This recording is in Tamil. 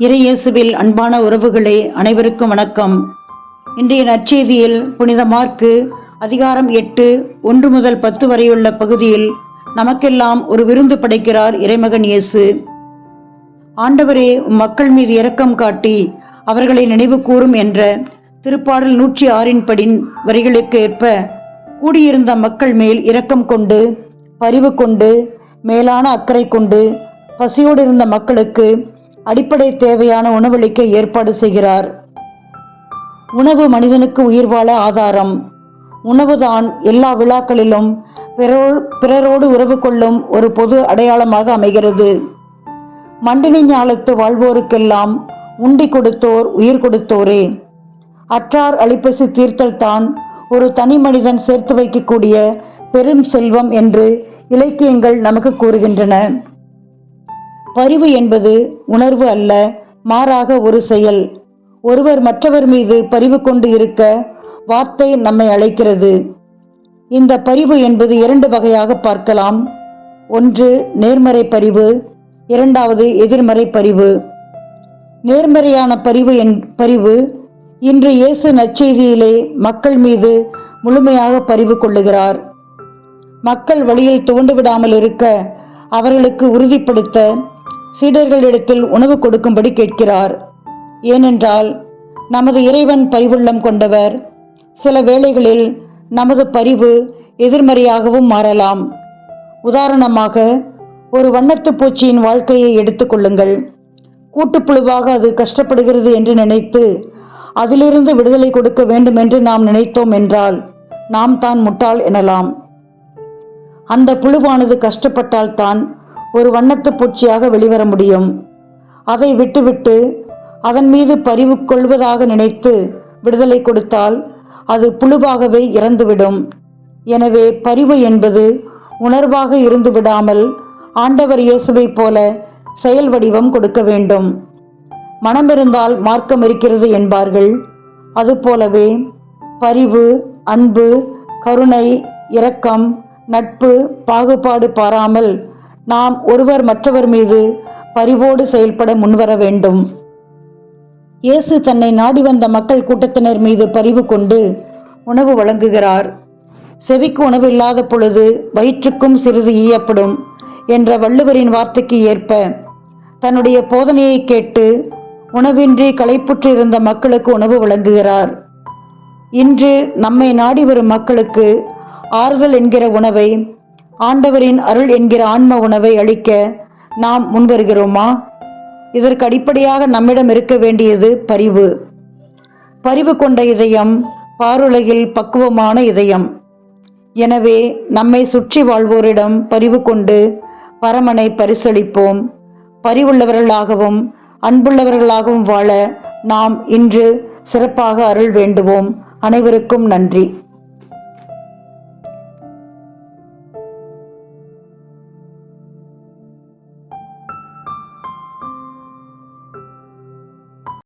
இறையேசுவில் அன்பான உறவுகளே, அனைவருக்கும் வணக்கம். இன்றைய நற்செய்தியில் புனித மார்க்கு அதிகாரம் 8 1 முதல் 10 வரையுள்ள பகுதியில் நமக்கெல்லாம் ஒரு விருந்து படைக்கிறார் இறைமகன் இயேசு. ஆண்டவரே, மக்கள் மீது இரக்கம் காட்டி அவர்களை நினைவு கூறும் என்ற திருப்பாடல் 106 படி வரிகளுக்கு ஏற்ப கூடியிருந்த மக்கள் மேல் இரக்கம் கொண்டு, பரிவு கொண்டு, மேலான அக்கறை கொண்டு பசியோடு இருந்த மக்களுக்கு அடிப்படை தேவையான உணவளிக்க ஏற்பாடு செய்கிறார். உணவு மனிதனுக்கு உயிர் வாழ ஆதாரம். உணவுதான் எல்லா விழாக்களிலும் பிறரோடு உறவு கொள்ளும் ஒரு பொது அடையாளமாக அமைகிறது. மண்டினி ஞாலத்து வாழ்வோருக்கெல்லாம் உண்டி கொடுத்தோர் உயிர் கொடுத்தோரே. அற்றார் அழிப்பசி தீர்த்தல் தான் ஒரு தனி மனிதன் சேர்த்து வைக்கக்கூடிய பெரும் செல்வம் என்று இலக்கியங்கள் நமக்கு கூறுகின்றன. பரிவு என்பது உணர்வு அல்ல, மாறாக ஒரு செயல். ஒருவர் மற்றவர் மீது பரிவு கொண்டு இருக்க வார்த்தை நம்மை அழைக்கிறது. இந்த பரிவு என்பது 2 வகையாக பார்க்கலாம். ஒன்று நேர்மறை பரிவு, இரண்டாவது எதிர்மறை பரிவு. நேர்மறையான பரிவு இன்று இயேசு நற்செய்தியிலே மக்கள் மீது முழுமையாக பரிவு கொள்ளுகிறார். மக்கள் வழியில் துவண்டு விடாமல் இருக்க அவர்களுக்கு உறுதிப்படுத்த சீடர்களிடத்தில் உணவு கொடுக்கும்படி கேட்கிறார். ஏனென்றால் நமது இறைவன் பரிவுள்ளம் கொண்டவர். சில வேளைகளில் நமது பரிவு எதிர்மறையாகவும் மாறலாம். உதாரணமாக, ஒரு வண்ணத்து பூச்சியின் வாழ்க்கையை எடுத்துக்கொள்ளுங்கள். கூட்டுப்புழுவாக அது கஷ்டப்படுகிறது என்று நினைத்து அதிலிருந்து விடுதலை கொடுக்க வேண்டும் என்று நாம் நினைத்தோம் என்றால் நாம் தான் முட்டாள் எனலாம். அந்த புழுவானது கஷ்டப்பட்டால்தான் ஒரு வண்ணத்து பூச்சியாக வெளிவர முடியும். அதை விட்டுவிட்டு அதன் மீது பரிவு கொள்வதாக நினைத்து விடுதலை கொடுத்தால் அது புழுவாகவே இறந்துவிடும். எனவே பரிவு என்பது உணர்வாக இருந்து விடாமல் ஆண்டவர் இயேசுவை போல செயல் வடிவம் கொடுக்க வேண்டும். மனம் இருந்தால் மார்க்கம் இருக்கிறது என்பார்கள். அதுபோலவே பரிவு, அன்பு, கருணை, இரக்கம், நட்பு, பாகுபாடு பாராமல் நாம் ஒருவர் மற்றவர் மீது பரிவோடு செயல்பட முன்வர வேண்டும். இயேசு தன்னை நாடி வந்த மக்கள் கூட்டத்தினர் மீது பரிவு கொண்டு உணவு வழங்குகிறார். செவிக்கு உணவு இல்லாத பொழுது வயிற்றுக்கும் சிறிது ஈயப்படும் என்ற வள்ளுவரின் வார்த்தைக்கு ஏற்ப தன்னுடைய போதனையை கேட்டு உணவின்றி களைப்புற்று இருந்த மக்களுக்கு உணவு வழங்குகிறார். இன்று நம்மை நாடி வரும் மக்களுக்கு ஆறுதல் என்கிற உணவை, ஆண்டவரின் அருள் என்கிற ஆன்ம உணவை அளிக்க நாம் முன்வருகிறோமா? இதற்கு அடிப்படையாக நம்மிடம் இருக்க வேண்டியது பரிவு. பரிவு கொண்ட இதயம் பாருலகில் பக்குவமான இதயம். எனவே நம்மை சுற்றி வாழ்வோரிடம் பரிவு கொண்டு பரமனை பரிசளிப்போம். பரிவுள்ளவர்களாகவும் அன்புள்ளவர்களாகவும் வாழ நாம் இன்று சிறப்பாக அருள் வேண்டுவோம். அனைவருக்கும் நன்றி.